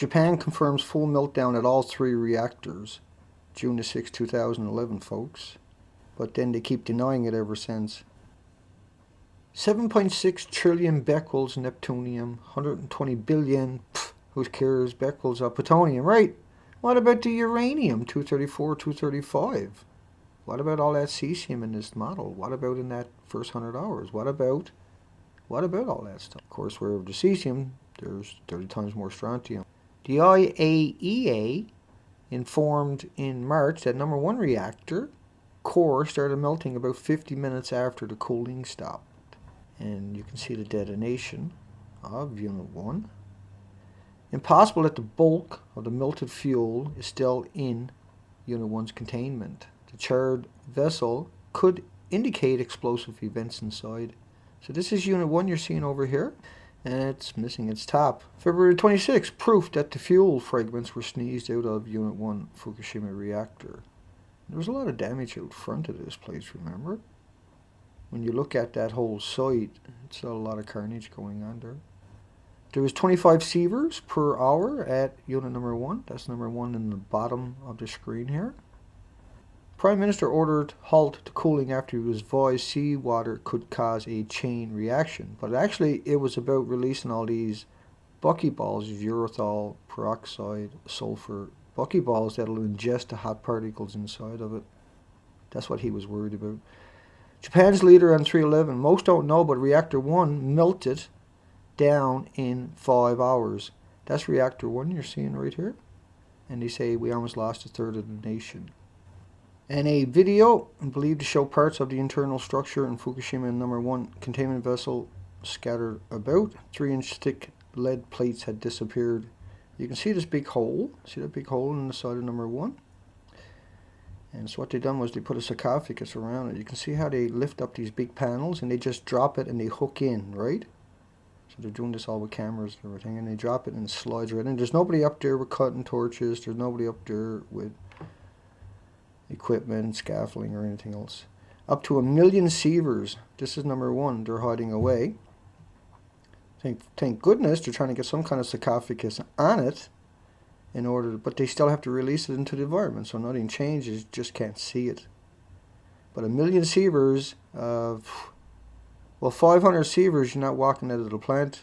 Japan confirms full meltdown at all 3 reactors. June the 6th, 2011, folks. But then they keep denying it ever since. 7.6 trillion becquerels neptunium, 120 billion, who cares, becquerels of plutonium, right? What about the uranium, 234, 235? What about all that cesium in this model? What about in that first 100 hours? What about all that stuff? Of course, wherever the cesium, there's 30 times more strontium. The IAEA informed in March that number 1 reactor core started melting about 50 minutes after the cooling stopped. And you can see the detonation of Unit 1. Impossible that the bulk of the melted fuel is still in Unit 1's containment. The charred vessel could indicate explosive events inside. So this is Unit 1 you're seeing over here, and it's missing its top. February 26, proof that the fuel fragments were sneezed out of Unit 1 Fukushima reactor. There was a lot of damage out front of this place, remember? When you look at that whole site, it's a lot of carnage going on there. There was 25 sieverts per hour at unit number 1. That's number 1 in the bottom of the screen here. Prime Minister ordered halt to cooling after he was advised seawater could cause a chain reaction. But actually it was about releasing all these buckyballs of urethol, peroxide, sulfur, buckyballs that'll ingest the hot particles inside of it. That's what he was worried about. Japan's leader on 311. Most don't know, but reactor 1 melted down in 5 hours. That's reactor 1 you're seeing right here. And they say we almost lost a third of the nation. And a video believed to show parts of the internal structure in Fukushima number 1 containment vessel scattered about. 3-inch thick lead plates had disappeared. You can see this big hole. See that big hole in the side of number 1? And so what they done was they put a sarcophagus around it. You can see how they lift up these big panels and they just drop it and they hook in, right? So they're doing this all with cameras and everything, and they drop it and it slides right in. There's nobody up there with cutting torches. There's nobody up there with equipment, scaffolding, or anything else. Up to 1 million sievers. This is number 1. They're hiding away. Thank goodness they're trying to get some kind of sarcophagus on it in order, but they still have to release it into the environment, so nothing changes. Just can't see it. But 1 million sievers, well, 500 sievers, you're not walking out of the plant.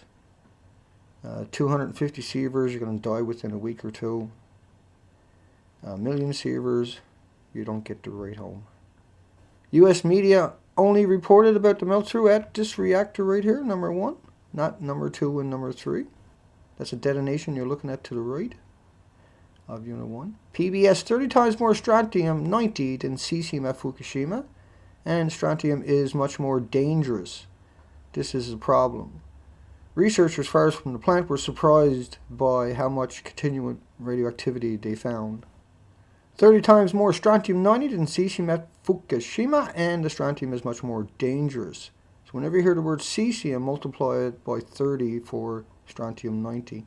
250 sievers, you're going to die within a week or two. 1 million sievers, you don't get the ride home. U.S. media only reported about the melt-through at this reactor right here, number 1, not number 2 and number 3. That's a detonation you're looking at to the right of Unit 1. PBS 30 times more strontium-90 than cesium at Fukushima, and strontium is much more dangerous. This is a problem. Researchers far from the plant were surprised by how much continued radioactivity they found. 30 times more strontium-90 than cesium at Fukushima, and the strontium is much more dangerous. So whenever you hear the word cesium, multiply it by 30 for strontium-90.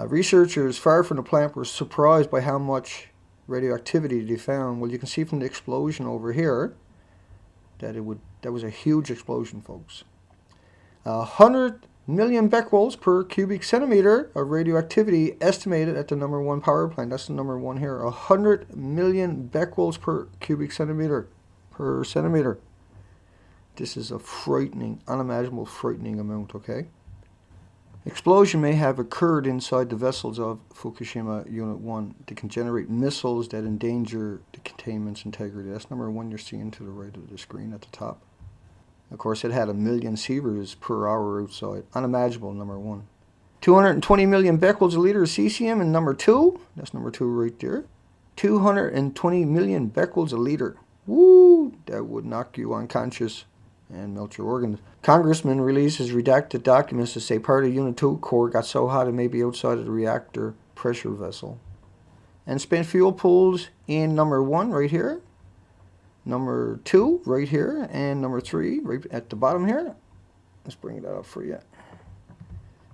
Researchers far from the plant were surprised by how much radioactivity they found. Well, you can see from the explosion over here that that was a huge explosion, folks. 100 million becquerels per cubic centimeter of radioactivity estimated at the number 1 power plant. That's the number 1 here. 100 million becquerels per cubic centimeter per centimeter. This is a frightening, unimaginable frightening amount, okay? Explosion may have occurred inside the vessels of Fukushima Unit 1 that can generate missiles that endanger the containment's integrity. That's number 1 you're seeing to the right of the screen at the top. Of course, it had 1 million sieverts per hour outside. Unimaginable, number 1. 220 million becquerels a liter of cesium in number 2. That's number 2 right there. 220 million becquerels a liter. Woo! That would knock you unconscious and melt your organs. Congressman releases redacted documents to say part of Unit 2 core got so hot it may be outside of the reactor pressure vessel. And spent fuel pools in number 1 right here, number 2 right here, and number 3 right at the bottom here. Let's bring that up for you.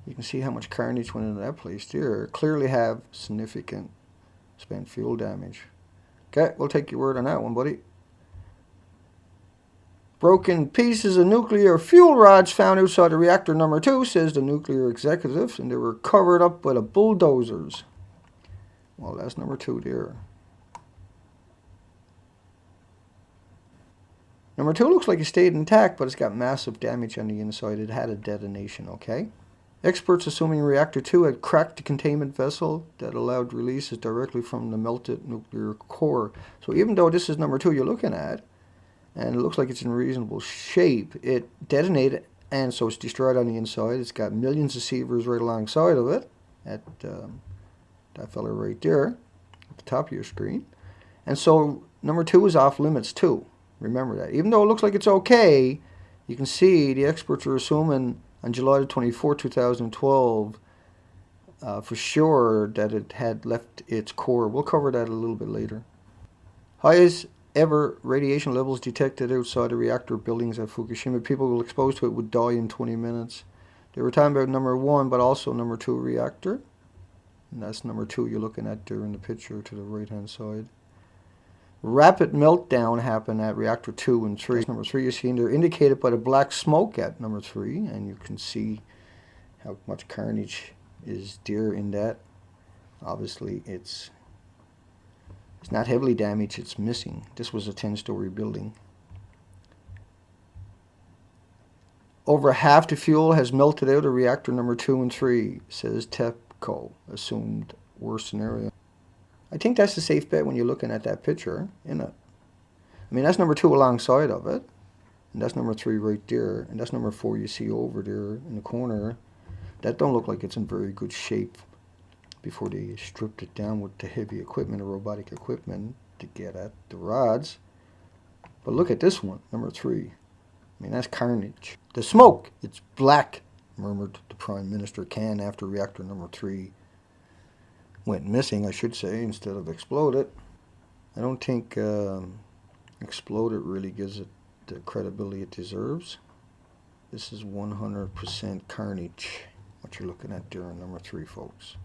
You can see how much carnage went into that place there. Clearly have significant spent fuel damage. Okay, we'll take your word on that one, buddy. Broken pieces of nuclear fuel rods found outside of reactor number 2, says the nuclear executive, and they were covered up by the bulldozers. Well, that's number 2 there. Number 2 looks like it stayed intact, but it's got massive damage on the inside. It had a detonation, okay? Experts assuming reactor 2 had cracked the containment vessel that allowed releases directly from the melted nuclear core. So even though this is number 2 you're looking at, and it looks like it's in reasonable shape, it detonated, and so it's destroyed on the inside. It's got millions of sievers right alongside of it, at that fella right there, at the top of your screen. And so number 2 is off limits too. Remember that. Even though it looks like it's okay, you can see the experts are assuming on July 24, 2012, for sure that it had left its core. We'll cover that a little bit later. Highest ever radiation levels detected outside the reactor buildings at Fukushima. People exposed to it would die in 20 minutes. They were talking about number 1, but also number 2 reactor. And that's number 2 you're looking at there in the picture to the right-hand side. Rapid meltdown happened at reactor 2 and 3. Number 3 you see they're indicated by the black smoke at number 3, and you can see how much carnage is there in that. Obviously it's not heavily damaged, it's missing. This was a 10-story building. Over half the fuel has melted out of reactor number 2 and 3, says TEPCO, assumed worst scenario. I think that's a safe bet when you're looking at that picture, isn't it? I mean, that's number 2 alongside of it, and that's number 3 right there, and that's number 4 you see over there in the corner. That don't look like it's in very good shape before they stripped it down with the heavy equipment or robotic equipment to get at the rods. But look at this one, number 3. I mean, that's carnage. The smoke, it's black, murmured the Prime Minister Khan after reactor number 3 went missing, I should say, instead of exploded. I don't think exploded really gives it the credibility it deserves. This is 100% carnage, what you're looking at there in number 3, folks.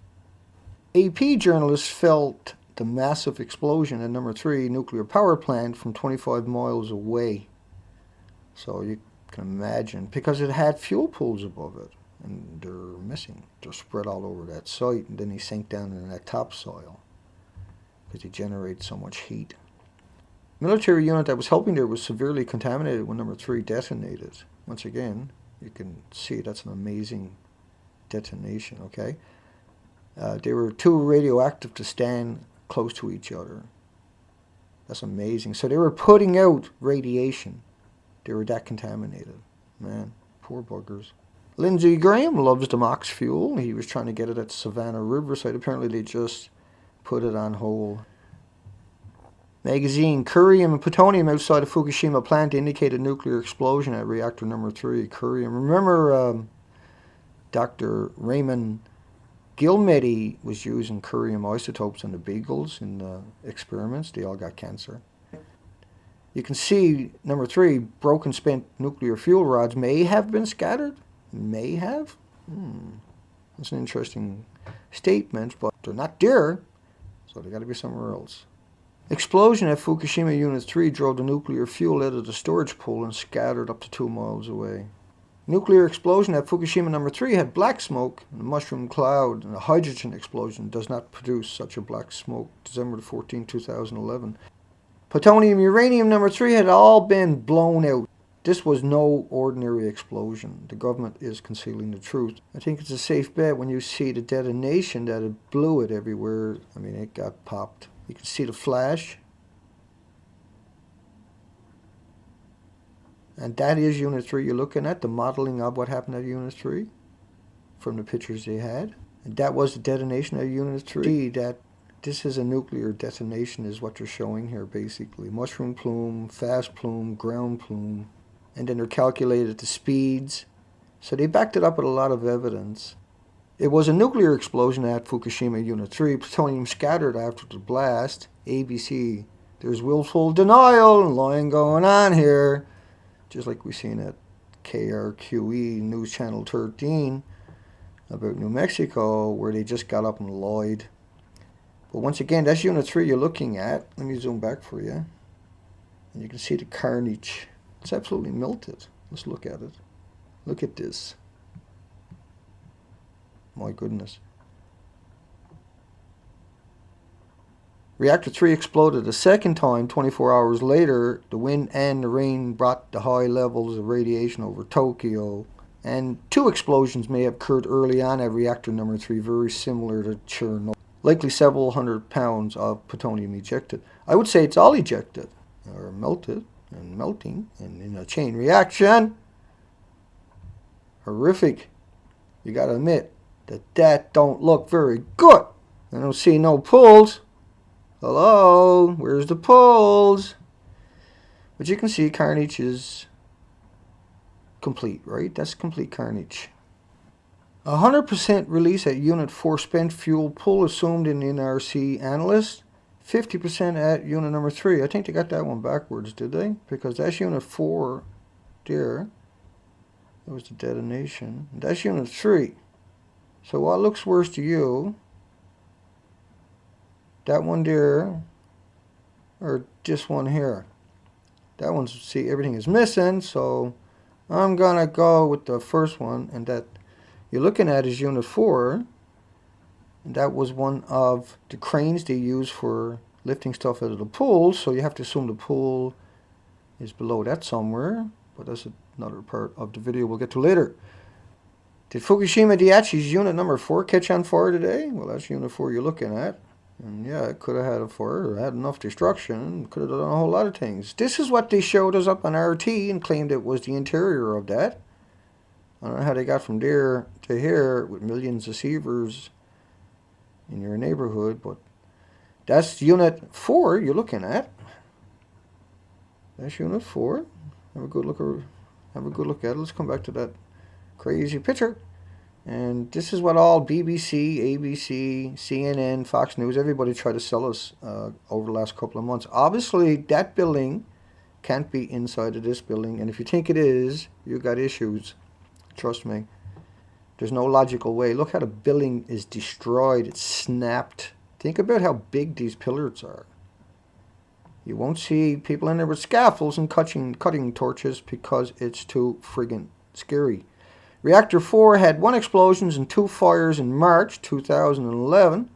AP journalists felt the massive explosion at number 3 nuclear power plant from 25 miles away. So you can imagine, because it had fuel pools above it, and they're missing. They're spread all over that site, and then they sink down in that topsoil because they generate so much heat. Military unit that was helping there was severely contaminated when number 3 detonated. Once again, you can see that's an amazing detonation, okay? They were too radioactive to stand close to each other. That's amazing. So they were putting out radiation. They were that contaminated. Man, poor buggers. Lindsey Graham loves the MOX fuel. He was trying to get it at Savannah Riverside. Apparently they just put it on hold. Magazine, curium and plutonium outside of Fukushima plant indicated nuclear explosion at reactor number 3. Curium. Remember Dr. Raymond Gilmedi was using curium isotopes on the beagles in the experiments. They all got cancer. You can see, number 3, broken spent nuclear fuel rods may have been scattered. May have? That's an interesting statement, but they're not there, so they got to be somewhere else. Explosion at Fukushima Unit 3 drove the nuclear fuel out of the storage pool and scattered up to 2 miles away. Nuclear explosion at Fukushima number 3 had black smoke and a mushroom cloud, and a hydrogen explosion does not produce such a black smoke. December 14, 2011. Plutonium uranium number 3 had all been blown out. This was no ordinary explosion. The government is concealing the truth. I think it's a safe bet when you see the detonation that it blew it everywhere. I mean, it got popped. You can see the flash. And that is Unit 3 you're looking at, the modeling of what happened at Unit 3 from the pictures they had. And that was the detonation at Unit 3. That this is a nuclear detonation is what they're showing here, basically. Mushroom plume, fast plume, ground plume. And then they're calculated the speeds. So they backed it up with a lot of evidence. It was a nuclear explosion at Fukushima Unit 3. Plutonium scattered after the blast. ABC. There's willful denial and lying going on here. Just like we've seen at KRQE News Channel 13 about New Mexico, where they just got up and lied. But once again, that's Unit 3 you're looking at. Let me zoom back for you. And you can see the carnage It's absolutely melted. Let's look at it. Look at this. My goodness. Reactor 3 exploded a second time 24 hours later. The wind and the rain brought the high levels of radiation over Tokyo. And 2 explosions may have occurred early on at reactor number 3, very similar to Chernobyl. Likely several hundred pounds of plutonium ejected. I would say it's all ejected, or melted, and melting, and in a chain reaction. Horrific. You gotta admit that don't look very good. I don't see no pulls. Hello, where's the pulls? But you can see carnage is complete, right? That's complete carnage. 100% release at Unit 4 spent fuel pull assumed in the NRC analyst. 50% at Unit number 3. I think they got that one backwards, did they? Because that's Unit 4 there. That was the detonation. That's Unit 3. So what looks worse to you? That one there, or this one here? That one, see, everything is missing, so I'm gonna go with the first one, and that you're looking at is Unit 4, and that was one of the cranes they use for lifting stuff out of the pool, so you have to assume the pool is below that somewhere, but that's another part of the video we'll get to later. Did Fukushima Daiichi's Unit number 4 catch on fire today? Well, that's Unit 4 you're looking at. And yeah, it could have had a fire, or had enough destruction, could have done a whole lot of things. This is what they showed us up on RT and claimed it was the interior of that. I don't know how they got from there to here with millions of sievers in your neighborhood, but that's Unit 4 you're looking at. That's Unit 4. Have a good look at it. Let's come back to that crazy picture. And this is what all BBC, ABC, CNN, Fox News, everybody tried to sell us over the last couple of months. Obviously, that building can't be inside of this building. And if you think it is, you got issues. Trust me. There's no logical way. Look how the building is destroyed. It's snapped. Think about how big these pillars are. You won't see people in there with scaffolds and cutting torches because it's too friggin' scary. Reactor 4 had 1 explosion and 2 fires in March 2011.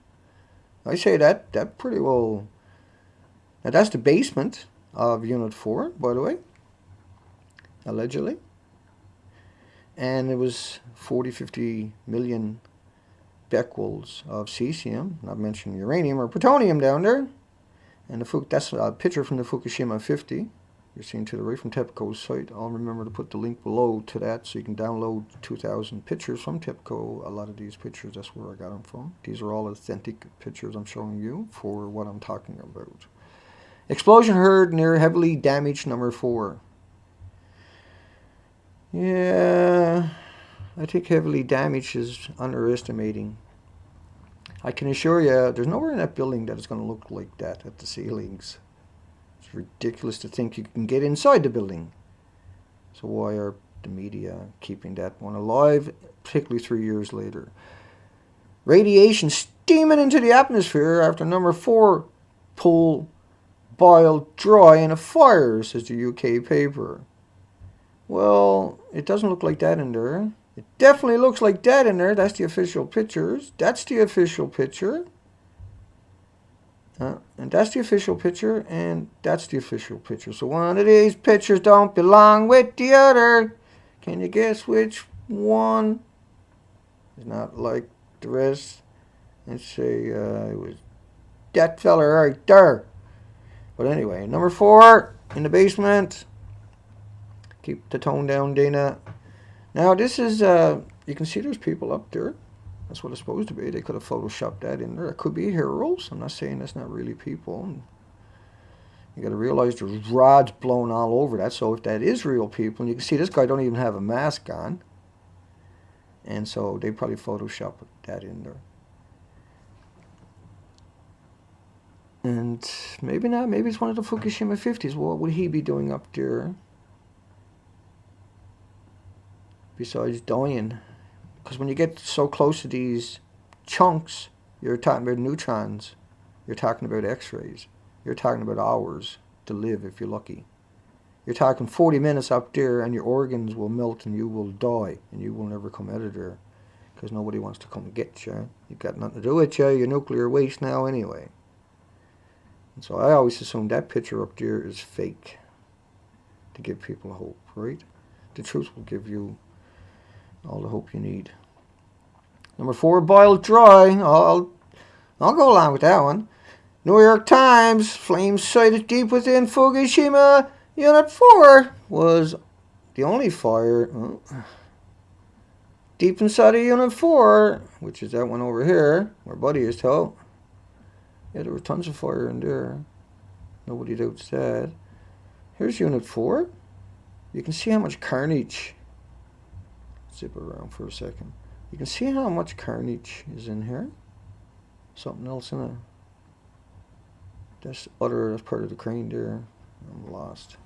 I say that pretty well. Now that's the basement of Unit 4, by the way. Allegedly. And it was 40-50 million becquerels of cesium, not mentioning uranium or plutonium down there. And that's a picture from the Fukushima 50. You're seeing to the right from TEPCO's site. I'll remember to put the link below to that so you can download 2,000 pictures from TEPCO. A lot of these pictures, that's where I got them from. These are all authentic pictures I'm showing you for what I'm talking about. Explosion heard near heavily damaged number 4. Yeah, I think heavily damaged is underestimating. I can assure you, there's nowhere in that building that is going to look like that at the ceilings. It's ridiculous to think you can get inside the building. So why are the media keeping that one alive, particularly 3 years later? Radiation steaming into the atmosphere after number 4 pool boiled dry in a fire, says the UK paper. Well, it doesn't look like that in there. It definitely looks like that in there. That's the official pictures. That's the official picture. And that's the official picture, and that's the official picture. So one of these pictures don't belong with the other. Can you guess which one is not like the rest? Let's say it was that fella right there. But anyway, number 4 in the basement. Keep the tone down, Dana. Now this is, you can see there's people up there. That's what it's supposed to be. They could have photoshopped that in there. It could be heroes. I'm not saying that's not really people. You got to realize there's rods blown all over that. So if that is real people, and you can see this guy don't even have a mask on. And so they probably photoshopped that in there. And maybe not. Maybe it's one of the Fukushima 50s. What would he be doing up there? Besides dying. Because when you get so close to these chunks, you're talking about neutrons. You're talking about X-rays. You're talking about hours to live if you're lucky. You're talking 40 minutes up there and your organs will melt and you will die and you will never come out of there because nobody wants to come and get you. You've got nothing to do with you. You're nuclear waste now anyway. And so I always assume that picture up there is fake to give people hope, right? The truth will give you all the hope you need. Number 4, boiled dry. I'll go along with that one. New York Times, flames sighted deep within Fukushima Unit 4 was the only fire deep inside of Unit 4, which is that one over here, where Buddy is told. Yeah, there was tons of fire in there. Nobody doubts that. Here's Unit 4. You can see how much carnage. Zip it around for a second. You can see how much carnage is in here. Something else in it. That's part of the crane there. I'm lost.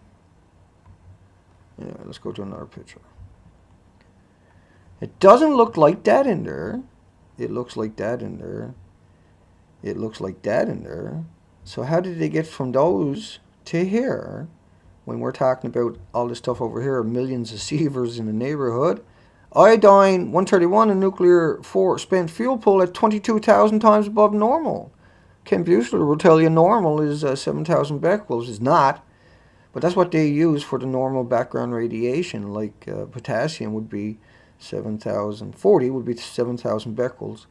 Anyway, let's go to another picture. It doesn't look like that in there. It looks like that in there. It looks like that in there. So how did they get from those to here when we're talking about all this stuff over here, millions of sievers in the neighborhood? Iodine 131 and nuclear 4 spent fuel pool at 22,000 times above normal. Ken Buechler will tell you normal is 7,000 becquerels. It's not, but that's what they use for the normal background radiation. Like potassium would be 7,040 would be 7,000 becquerels.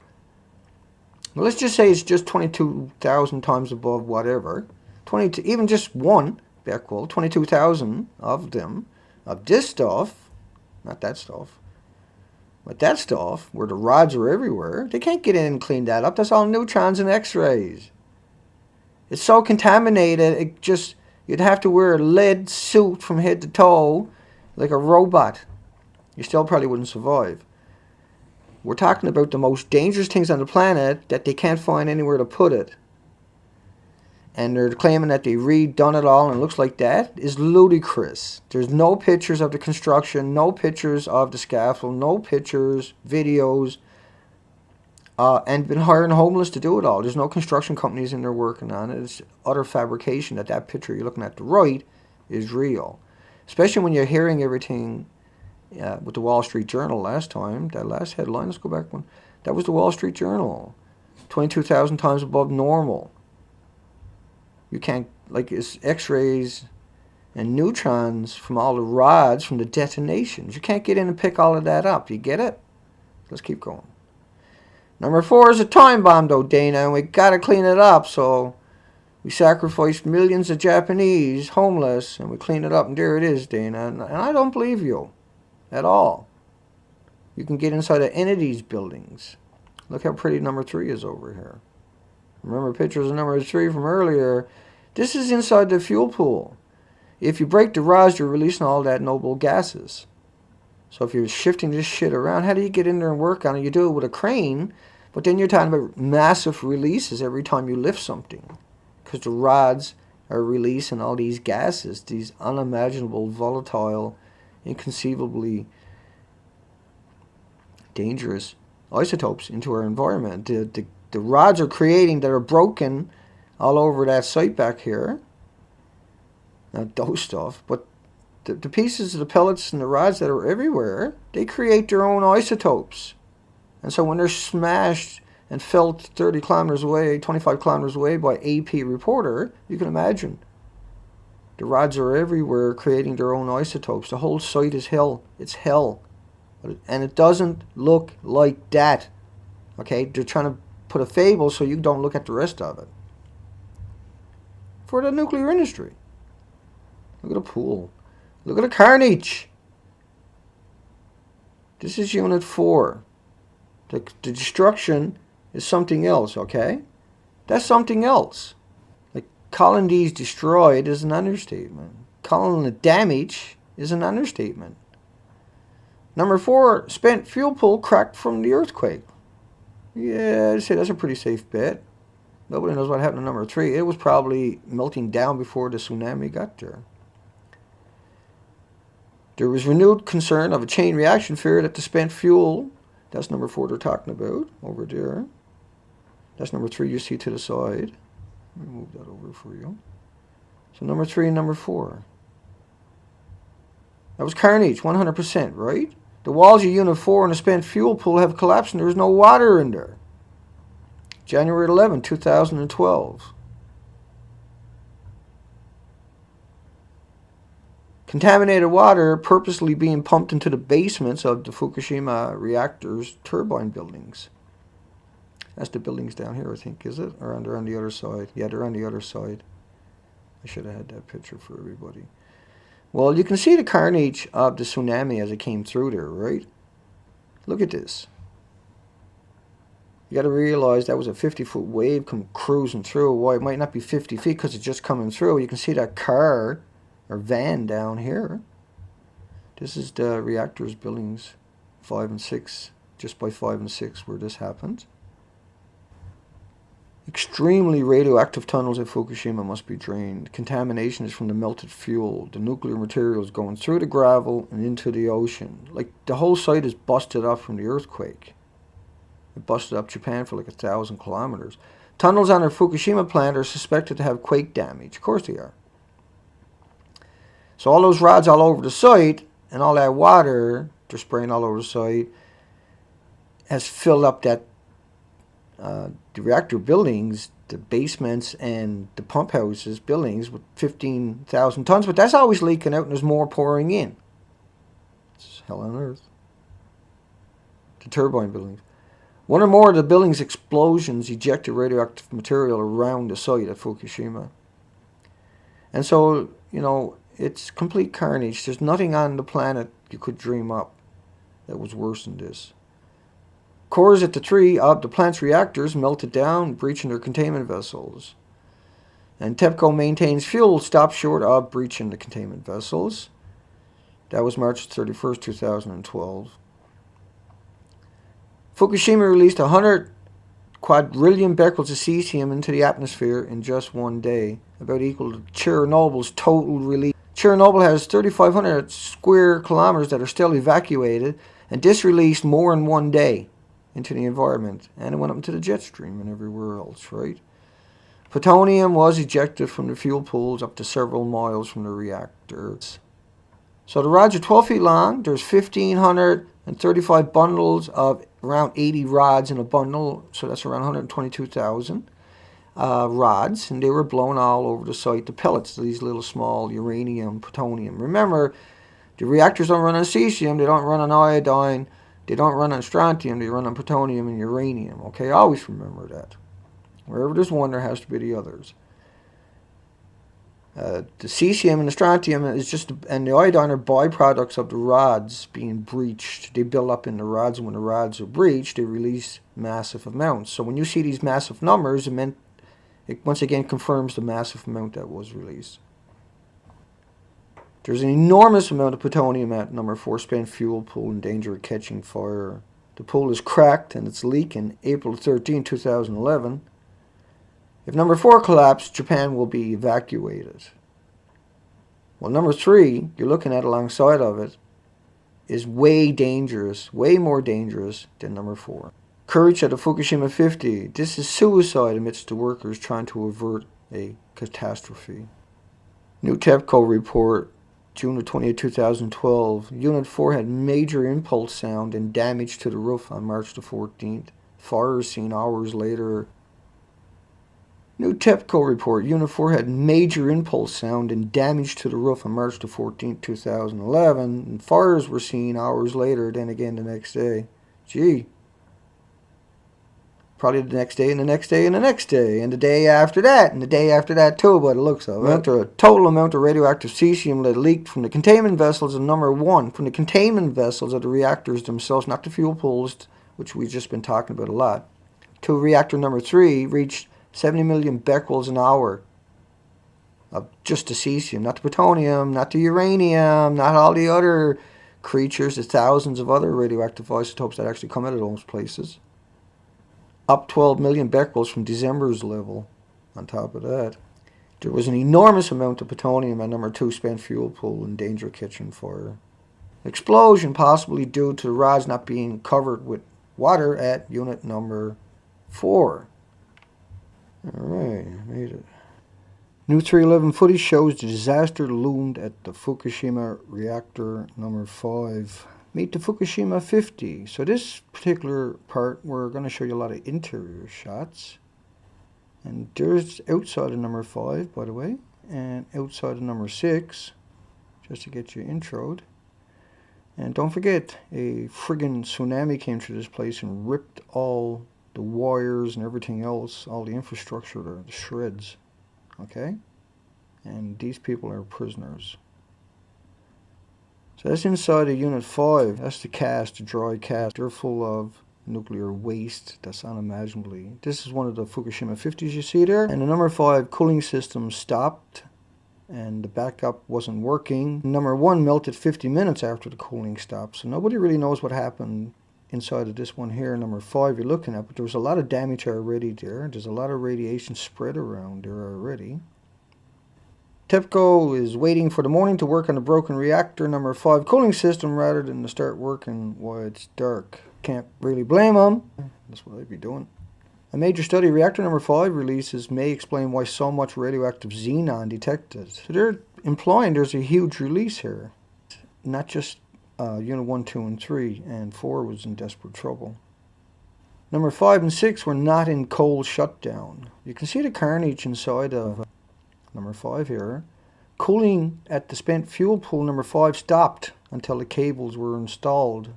Well, let's just say it's just 22,000 times above whatever. 22, even just one becquerel, 22,000 of them, of this stuff, not that stuff, but that stuff, where the rods are everywhere, they can't get in and clean that up. That's all neutrons and X-rays. It's so contaminated, you'd have to wear a lead suit from head to toe, like a robot. You still probably wouldn't survive. We're talking about the most dangerous things on the planet that they can't find anywhere to put it. And they're claiming that they redone it all and it looks like that is ludicrous. There's no pictures of the construction, no pictures of the scaffold, no pictures, videos, and been hiring homeless to do it all. There's no construction companies in there working on it. It's utter fabrication that picture you're looking at the right is real. Especially when you're hearing everything with the Wall Street Journal last time. That last headline, let's go back one. That was the Wall Street Journal. 22,000 times above normal. You can't, like, it's X-rays and neutrons from all the rods from the detonations. You can't get in and pick all of that up. You get it? Let's keep going. Number 4 is a time bomb, though, Dana, and we got to clean it up. So we sacrificed millions of Japanese homeless, and we clean it up, and there it is, Dana. And I don't believe you at all. You can get inside of any of these buildings. Look how pretty number 3 is over here. Remember pictures of number 3 from earlier. This is inside the fuel pool. If you break the rods, you're releasing all that noble gases. So if you're shifting this shit around, how do you get in there and work on it? You do it with a crane, but then you're talking about massive releases every time you lift something. Because the rods are releasing all these gases, these unimaginable, volatile, inconceivably dangerous isotopes into our environment. The rods are creating that are broken all over that site back here. Not those stuff, but the pieces of the pellets and the rods that are everywhere, they create their own isotopes. And so when they're smashed and felt 30 kilometers away, 25 kilometers away by AP reporter, you can imagine. The rods are everywhere creating their own isotopes. The whole site is hell. It's hell. And it doesn't look like that. Okay? They're trying to put a fable so you don't look at the rest of it. For the nuclear industry. Look at the pool. Look at the carnage. This is Unit 4. The destruction is something else, okay? That's something else. Like calling these destroyed is an understatement. Calling it damage is an understatement. Number 4, spent fuel pool cracked from the earthquake. Yeah, I'd say that's a pretty safe bet. Nobody knows what happened to number 3. It was probably melting down before the tsunami got there. There was renewed concern of a chain reaction fear that the spent fuel, that's number 4 they're talking about, over there. That's number 3 you see to the side. Let me move that over for you. So number 3 and number 4. That was carnage, 100%, right? The walls of Unit 4 and the spent fuel pool have collapsed and there is no water in there. January 11, 2012. Contaminated water purposely being pumped into the basements of the Fukushima Reactors turbine buildings. That's the buildings down here, I think, is it? Or they're on the other side? Yeah, they're on the other side. I should have had that picture for everybody. Well, you can see the carnage of the tsunami as it came through there, right? Look at this. You got to realize that was a 50-foot wave come cruising through. Why it might not be 50 feet because it's just coming through. You can see that car or van down here. This is the reactors buildings 5 and 6, just by 5 and 6 where this happened. Extremely radioactive tunnels at Fukushima must be drained. Contamination is from the melted fuel. The nuclear materials going through the gravel and into the ocean. Like the whole site is busted up from the earthquake. It busted up Japan for like 1,000 kilometers. Tunnels on their Fukushima plant are suspected to have quake damage. Of course they are. So all those rods all over the site and all that water they're spraying all over the site has filled up that the reactor buildings, the basements and the pump houses buildings with 15,000 tons. But that's always leaking out and there's more pouring in. It's hell on earth. The turbine buildings. One or more of the building's explosions ejected radioactive material around the site at Fukushima. And so, you know, it's complete carnage. There's nothing on the planet you could dream up that was worse than this. Cores at the three of the plant's reactors melted down, breaching their containment vessels. And TEPCO maintains fuel stopped short of breaching the containment vessels. That was March 31st, 2012. Fukushima released 100 quadrillion becquerels of cesium into the atmosphere in just one day, about equal to Chernobyl's total release. Chernobyl has 3,500 square kilometers that are still evacuated, and this released more in one day into the environment, and it went up into the jet stream and everywhere else, right? Plutonium was ejected from the fuel pools up to several miles from the reactors. So the rods are 12 feet long. There's 1,535 bundles of around 80 rods in a bundle, so that's around 122,000 rods, and they were blown all over the site. The pellets, these little small uranium, plutonium. Remember, the reactors don't run on cesium, they don't run on iodine, they don't run on strontium, they run on plutonium and uranium. Okay, always remember that. Wherever there's one, there has to be the others. The cesium and the strontium is and the iodine are byproducts of the rods being breached. They build up in the rods, and when the rods are breached, they release massive amounts. So when you see these massive numbers, it once again confirms the massive amount that was released. There's an enormous amount of plutonium at number 4 spent fuel pool in danger of catching fire. The pool is cracked and it's leaking April 13, 2011. If number 4 collapsed, Japan will be evacuated. Well, number 3, you're looking at alongside of it, is way dangerous, way more dangerous than number 4. Courage at the Fukushima 50. This is suicide amidst the workers trying to avert a catastrophe. New TEPCO report, June 20, 2012. Unit 4 had major impulse sound and damage to the roof on March the 14th. Fire seen hours later. New TEPCO report, Unit 4 had major impulse sound and damage to the roof on March the 14th, 2011. And fires were seen hours later, then again the next day. Gee. Probably the next day and the next day and the next day and the day after that and the day after that too, by the looks of it. A total amount of radioactive cesium that leaked from the containment vessels of number 1, from the containment vessels of the reactors themselves, not the fuel pools, which we've just been talking about a lot, to reactor number 3 reached 70 million becquerels an hour of just the cesium, not the plutonium, not the uranium, not all the other creatures, the thousands of other radioactive isotopes that actually come out of those places. Up 12 million becquerels from December's level. On top of that, there was an enormous amount of plutonium at number 2 spent fuel pool in danger of catching fire. Explosion possibly due to the rods not being covered with water at unit number 4. Alright, made it. New 311 footage shows the disaster loomed at the Fukushima Reactor number 5. Meet the Fukushima 50. So this particular part, we're going to show you a lot of interior shots. And there's outside of number 5, by the way, and outside of number 6, just to get you introed. And don't forget, a friggin' tsunami came through this place and ripped all the wires and everything else, all the infrastructure to shreds. Okay? And these people are prisoners. So that's inside of Unit 5. That's the cast, the dry cast. They're full of nuclear waste that's unimaginably. This is one of the Fukushima 50s you see there. And the number 5 cooling system stopped and the backup wasn't working. Number 1 melted 50 minutes after the cooling stopped. So nobody really knows what happened inside of this one here, number 5 you're looking at. But there was a lot of damage already there. There's a lot of radiation spread around there already. TEPCO is waiting for the morning to work on the broken reactor number 5 cooling system rather than to start working while it's dark. Can't really blame them. That's what I'd be doing. A major study of reactor number 5 releases may explain why so much radioactive xenon detected. So they're implying there's a huge release here. Not just Unit 1, 2, and 3, and 4 was in desperate trouble. Number 5 and 6 were not in cold shutdown. You can see the carnage inside of number 5 here. Cooling at the spent fuel pool number 5 stopped until the cables were installed.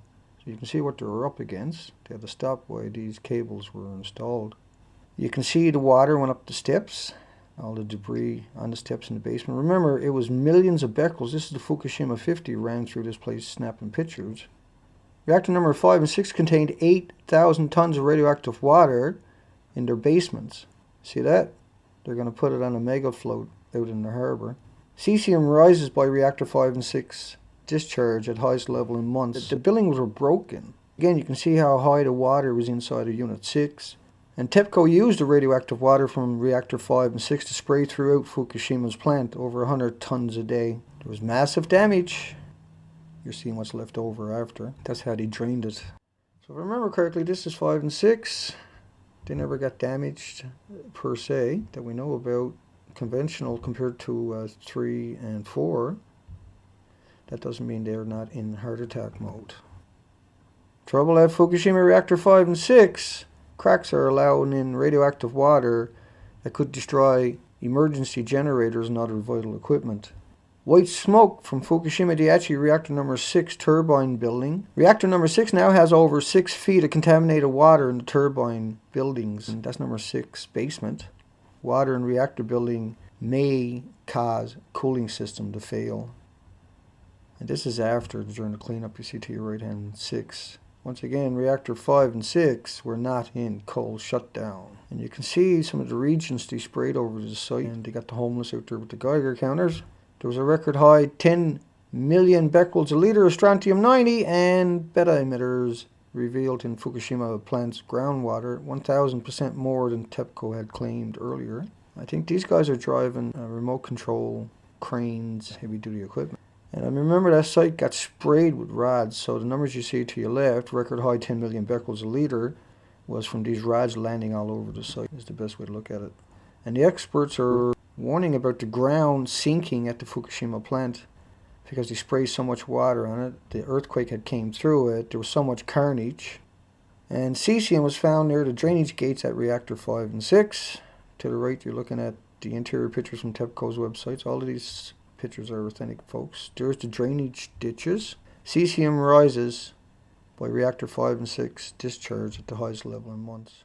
So you can see what they were up against. They had to stop while these cables were installed. You can see the water went up the steps. All the debris on the steps in the basement. Remember, it was millions of becquerels. This is the Fukushima 50 ran through this place snapping pictures. Reactor number 5 and 6 contained 8,000 tons of radioactive water in their basements. See that? They're going to put it on a mega float out in the harbor. Cesium rises by reactor 5 and 6 discharge at highest level in months. The buildings were broken. Again, you can see how high the water was inside of Unit 6. And TEPCO used the radioactive water from reactor 5 and 6 to spray throughout Fukushima's plant, over 100 tons a day. There was massive damage. You're seeing what's left over after. That's how they drained it. So if I remember correctly, this is 5 and 6. They never got damaged per se that we know about, conventional compared to 3 and 4. That doesn't mean they're not in heart attack mode. Trouble at Fukushima Reactor 5 and 6. Cracks are allowed in radioactive water that could destroy emergency generators and other vital equipment. White smoke from Fukushima Daiichi Reactor number 6 turbine building. Reactor number 6 now has over 6 feet of contaminated water in the turbine buildings. And that's number 6 basement. Water in reactor building may cause cooling system to fail. And this is after, during the cleanup, you see to your right hand 6. Once again, reactor 5 and 6 were not in cold shutdown. And you can see some of the regions they sprayed over the site. And they got the homeless out there with the Geiger counters. There was a record high 10 million becquerels a litre of strontium-90 and beta emitters revealed in Fukushima plant's groundwater, 1,000% more than TEPCO had claimed earlier. I think these guys are driving remote control cranes, heavy-duty equipment. And I remember that site got sprayed with rods, so the numbers you see to your left, record high 10 million becquerels a litre, was from these rods landing all over the site, is the best way to look at it. And the experts are warning about the ground sinking at the Fukushima plant because they sprayed so much water on it. The earthquake had came through it, there was so much carnage. And cesium was found near the drainage gates at reactor 5 and 6. To the right, you're looking at the interior pictures from TEPCO's websites. All of these pictures are authentic, folks. There's the drainage ditches. Cesium rises by reactor 5 and 6 discharge at the highest level in months.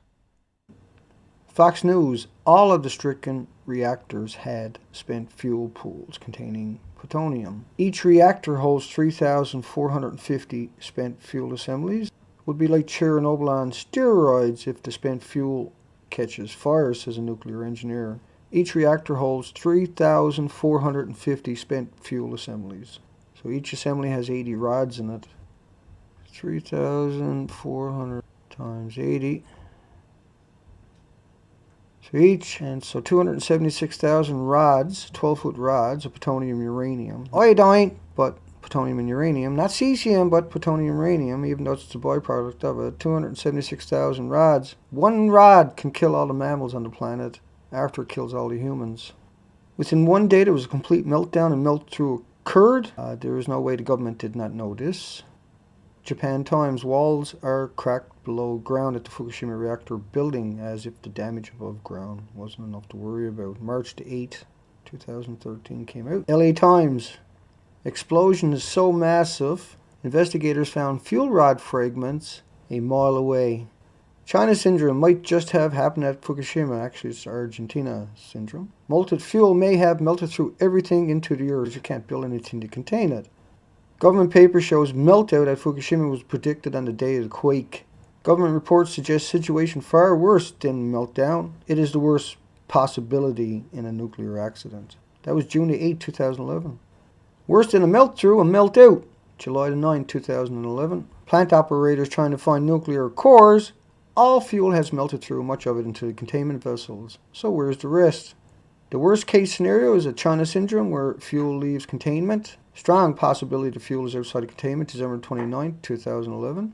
Fox News, all of the stricken reactors had spent fuel pools containing plutonium. Each reactor holds 3,450 spent fuel assemblies. Would be like Chernobyl on steroids if the spent fuel catches fire, says a nuclear engineer. Each reactor holds 3,450 spent fuel assemblies. So each assembly has 80 rods in it. 3,400 times 80. So each, and so 276,000 rods, 12-foot rods of plutonium uranium. Iodine, but plutonium and uranium. Not cesium, but plutonium uranium, even though it's a byproduct of it. 276,000 rods. One rod can kill all the mammals on the planet after it kills all the humans. Within one day, there was a complete meltdown and melt-through occurred. There is no way the government did not know this. Japan Times, walls are cracked below ground at the Fukushima reactor building as if the damage above ground wasn't enough to worry about. March the 8th, 2013 came out. LA Times, explosion is so massive, investigators found fuel rod fragments a mile away. China syndrome might just have happened at Fukushima. Actually, it's Argentina syndrome. Molten fuel may have melted through everything into the earth. You can't build anything to contain it. Government paper shows meltdown at Fukushima was predicted on the day of the quake. Government reports suggest situation far worse than meltdown. It is the worst possibility in a nuclear accident. That was June 8, 2011. Worse than a melt through, a melt out. July 9, 2011. Plant operators trying to find nuclear cores. All fuel has melted through, much of it into the containment vessels. So where's the rest? The worst case scenario is a China syndrome where fuel leaves containment. Strong possibility the fuel is outside of containment, December 29, 2011.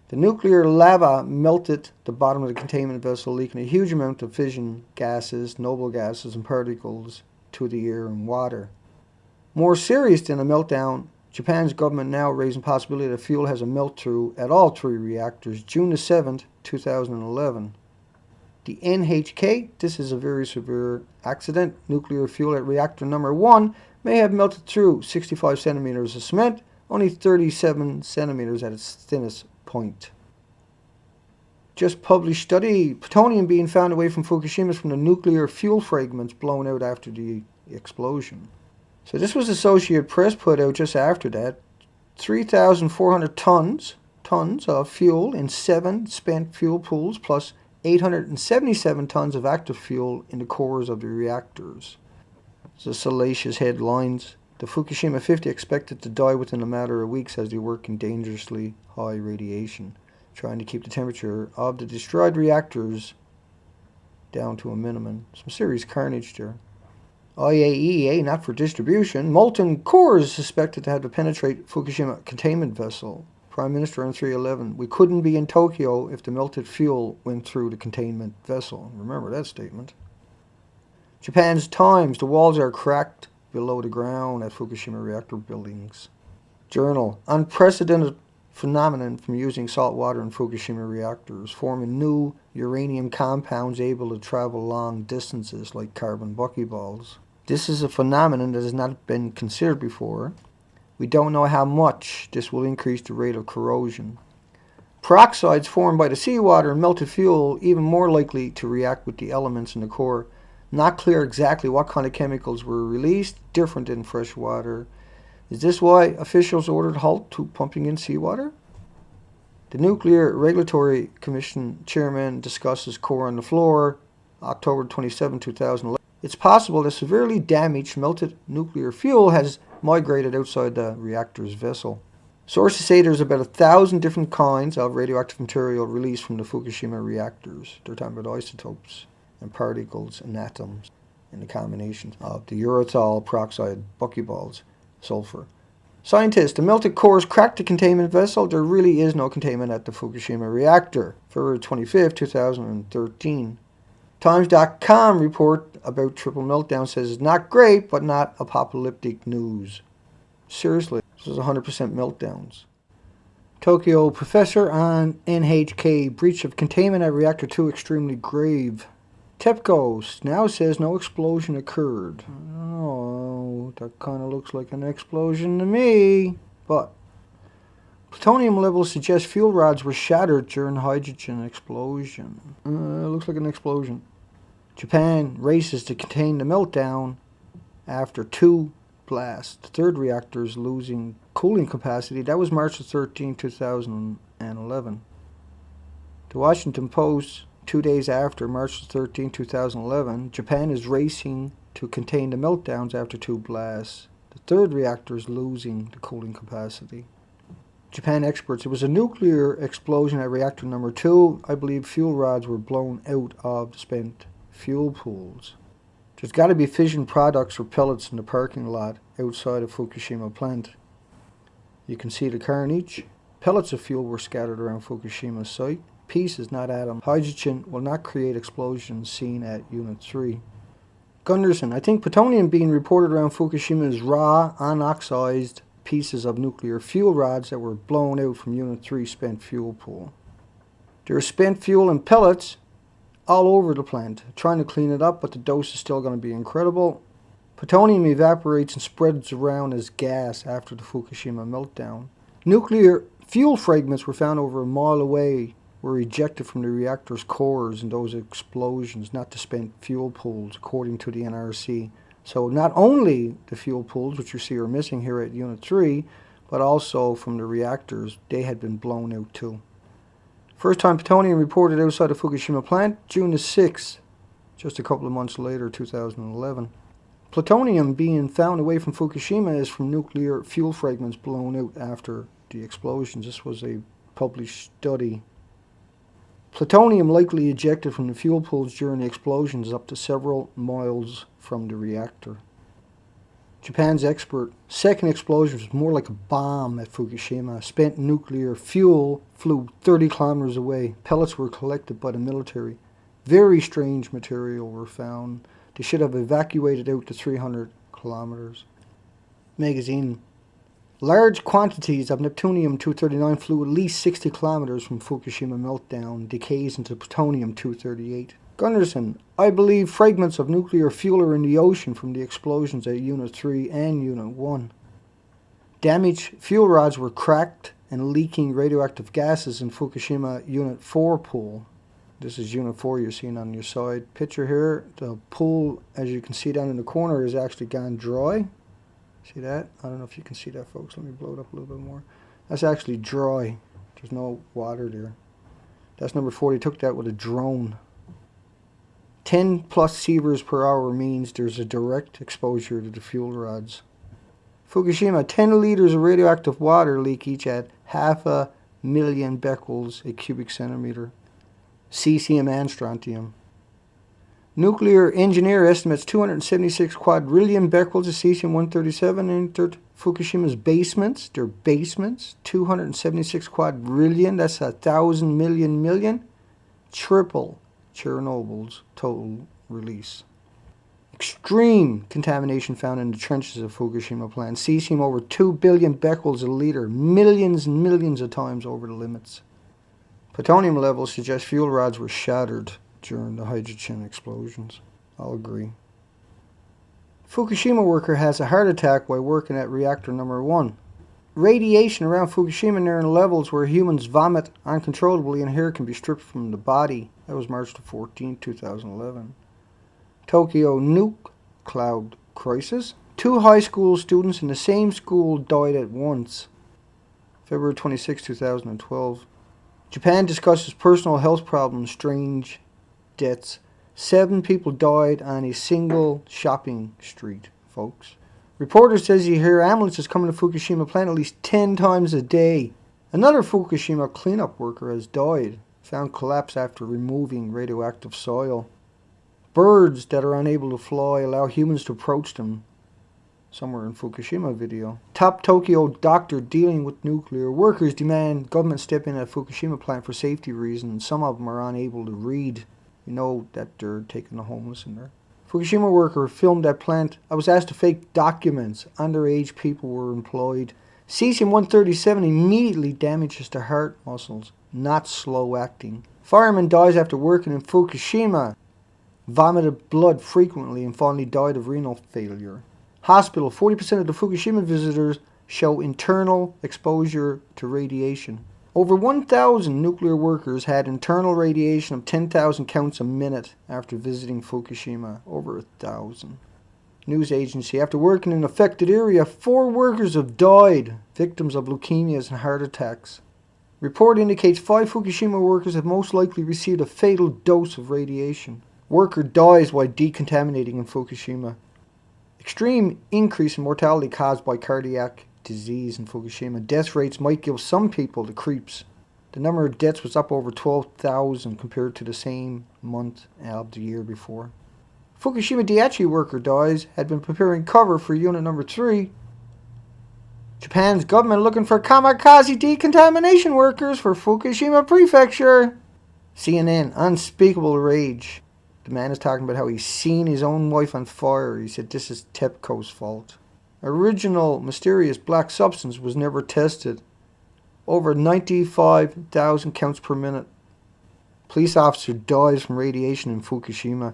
The nuclear lava melted the bottom of the containment vessel, leaking a huge amount of fission gases, noble gases, and particles to the air and water. More serious than a meltdown, Japan's government now raising possibility that fuel has a melt-through at all three reactors, June 7, 2011. The NHK, this is a very severe accident. Nuclear fuel at reactor number 1 may have melted through 65 centimeters of cement, only 37 centimeters at its thinnest point. Just published study, plutonium being found away from Fukushima from the nuclear fuel fragments blown out after the explosion. So this was Associated Press put out just after that. 3,400 tons of fuel in 7 spent fuel pools plus 877 tons of active fuel in the cores of the reactors. The salacious headlines. The Fukushima 50 expected to die within a matter of weeks as they work in dangerously high radiation, trying to keep the temperature of the destroyed reactors down to a minimum. Some serious carnage there. IAEA, not for distribution. Molten cores suspected to have to penetrate Fukushima containment vessel. Prime Minister on 311. We couldn't be in Tokyo if the melted fuel went through the containment vessel. Remember that statement. Japan's Times. The walls are cracked below the ground at Fukushima reactor buildings. Journal. Unprecedented phenomenon from using salt water in Fukushima reactors, forming new uranium compounds able to travel long distances like carbon buckyballs. This is a phenomenon that has not been considered before. We don't know how much this will increase the rate of corrosion. Peroxides formed by the seawater and melted fuel even more likely to react with the elements in the core. Not clear exactly what kind of chemicals were released, different in fresh water. Is this why officials ordered halt to pumping in seawater? The Nuclear Regulatory Commission chairman discusses core on the floor, October 27, 2011. It's possible that severely damaged melted nuclear fuel has migrated outside the reactor's vessel. Sources say there's about 1,000 different kinds of radioactive material released from the Fukushima reactors. They're talking about isotopes and particles and atoms and the combinations of the urethol, peroxide, buckyballs, sulfur. Scientists, the melted cores cracked the containment vessel. There really is no containment at the Fukushima reactor. February 25, 2013. Times.com report about triple meltdown says it's not great, but not apocalyptic news. Seriously, this is 100% meltdowns. Tokyo professor on NHK, breach of containment at reactor 2 extremely grave. TEPCO now says no explosion occurred. Oh, that kind of looks like an explosion to me. But plutonium levels suggest fuel rods were shattered during hydrogen explosion. Looks like an explosion. Japan races to contain the meltdown after 2 blasts. The third reactor is losing cooling capacity. That was March 13, 2011. The Washington Post, 2 days after March 13, 2011, Japan is racing to contain the meltdowns after 2 blasts. The third reactor is losing the cooling capacity. Japan experts, it was a nuclear explosion at reactor number 2. I believe fuel rods were blown out of the spent fuel pools. There's got to be fission products or pellets in the parking lot outside of Fukushima plant. You can see the carnage. Pellets of fuel were scattered around Fukushima site. Pieces, not atoms. Hydrogen will not create explosions seen at Unit 3. Gunderson, I think plutonium being reported around Fukushima is raw, unoxidized pieces of nuclear fuel rods that were blown out from Unit 3 spent fuel pool. There is spent fuel and pellets all over the plant, trying to clean it up, but the dose is still going to be incredible. Plutonium evaporates and spreads around as gas after the Fukushima meltdown. Nuclear fuel fragments were found over a mile away, were ejected from the reactor's cores in those explosions, not the spent fuel pools, according to the NRC. So not only the fuel pools, which you see are missing here at Unit 3, but also from the reactors, they had been blown out too. First time plutonium reported outside the Fukushima plant, June the 6th, just a couple of months later, 2011. Plutonium being found away from Fukushima is from nuclear fuel fragments blown out after the explosions. This was a published study. Plutonium likely ejected from the fuel pools during the explosions up to several miles from the reactor. Japan's expert, second explosion was more like a bomb at Fukushima. Spent nuclear fuel flew 30 kilometers away. Pellets were collected by the military. Very strange material were found. They should have evacuated out to 300 kilometers. Magazine. Large quantities of neptunium-239 flew at least 60 kilometers from Fukushima meltdown, decays into plutonium-238. Gunderson, I believe fragments of nuclear fuel are in the ocean from the explosions at Unit 3 and Unit 1. Damaged fuel rods were cracked and leaking radioactive gases in Fukushima Unit 4 pool. This is Unit 4 you're seeing on your side picture here. The pool, as you can see down in the corner, is actually gone dry. See that? I don't know if you can see that, folks. Let me blow it up a little bit more. That's actually dry. There's no water there. That's number 4. They took that with a drone. 10 plus sieverts per hour means there's a direct exposure to the fuel rods. Fukushima, 10 liters of radioactive water leak each at 500,000 becquerels a cubic centimeter. Cesium and strontium. Nuclear engineer estimates 276 quadrillion becquerels of cesium-137 entered Fukushima's basements. Their basements, 276 quadrillion, that's 1,000 million. Triple Chernobyl's total release. Extreme contamination found in the trenches of Fukushima plant. Cesium over 2 billion becquerels a liter, millions and millions of times over the limits. Plutonium levels suggest fuel rods were shattered during the hydrogen explosions. I'll agree. Fukushima worker has a heart attack while working at reactor number 1. Radiation around Fukushima near levels where humans vomit uncontrollably and hair can be stripped from the body. That was March 14, 2011. Tokyo nuke cloud crisis. 2 high school students in the same school died at once. February 26, 2012. Japan discusses personal health problems, strange deaths. 7 people died on a single shopping street, folks. Reporter says you hear ambulances coming to Fukushima plant at least 10 times a day. Another Fukushima cleanup worker has died, found collapsed after removing radioactive soil. Birds that are unable to fly allow humans to approach them. Somewhere in Fukushima video. Top Tokyo doctor dealing with nuclear workers demand government step in at Fukushima plant for safety reasons. Some of them are unable to read. You know that they're taking the homeless in there. Fukushima worker filmed at plant. I was asked to fake documents. Underage people were employed. Cesium-137 immediately damages the heart muscles, not slow acting. Fireman dies after working in Fukushima. Vomited blood frequently and finally died of renal failure. Hospital, 40% of the Fukushima visitors show internal exposure to radiation. Over 1,000 nuclear workers had internal radiation of 10,000 counts a minute after visiting Fukushima. Over 1,000. News agency, after working in affected area, 4 workers have died, victims of leukemias and heart attacks. Report indicates 5 Fukushima workers have most likely received a fatal dose of radiation. Worker dies while decontaminating in Fukushima. Extreme increase in mortality caused by cardiac disease in Fukushima. Death rates might give some people the creeps. The number of deaths was up over 12,000 compared to the same month of the year before. Fukushima Daiichi worker dies, had been preparing cover for unit number 3. Japan's government looking for kamikaze decontamination workers for Fukushima prefecture. CNN, unspeakable rage. The man is talking about how he's seen his own wife on fire. He said this is TEPCO's fault. Original mysterious black substance was never tested. Over 95,000 counts per minute. Police officer dies from radiation in Fukushima.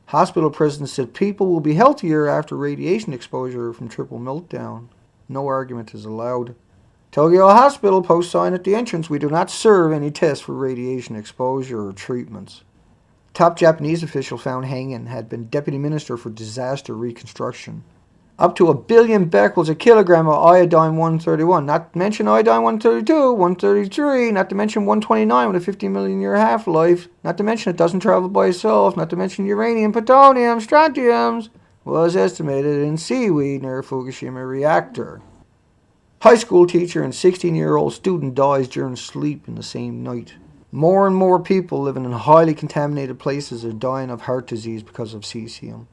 Hospital president said people will be healthier after radiation exposure from triple meltdown. No argument is allowed. Tokyo Hospital post sign at the entrance, we do not serve any tests for radiation exposure or treatments. Top Japanese official found hanging had been deputy minister for disaster reconstruction. Up to 1 billion becquerels a kilogram of iodine-131, not to mention iodine-132, 133, not to mention 129 with a 50 million year half-life, not to mention it doesn't travel by itself, not to mention uranium, plutonium, strontiums, was estimated in seaweed near Fukushima Reactor. High school teacher and 16-year-old student dies during sleep in the same night. More and more people living in highly contaminated places are dying of heart disease because of cesium.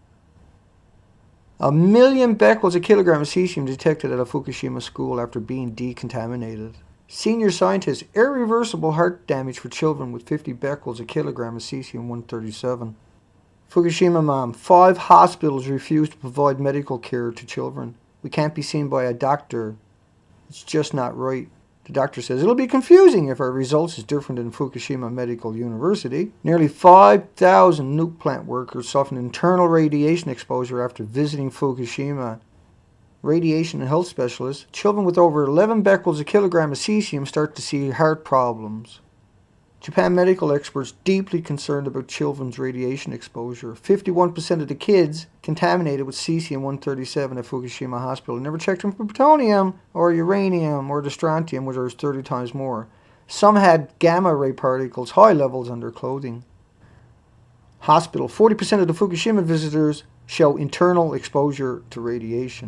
1 million becquerels a kilogram of cesium detected at a Fukushima school after being decontaminated. Senior scientists, irreversible heart damage for children with 50 becquerels a kilogram of cesium-137. Fukushima mom, 5 hospitals refuse to provide medical care to children. We can't be seen by a doctor. It's just not right. The doctor says it'll be confusing if our results is different than Fukushima Medical University. Nearly 5,000 nuke plant workers suffered internal radiation exposure after visiting Fukushima. Radiation and health specialists, children with over 11 becquerels a kilogram of cesium start to see heart problems. Japan medical experts deeply concerned about children's radiation exposure. 51% of the kids contaminated with cesium-137 at Fukushima Hospital never checked them for plutonium or uranium or the strontium, which is 30 times more. Some had gamma ray particles, high levels on their clothing. Hospital, 40% of the Fukushima visitors show internal exposure to radiation.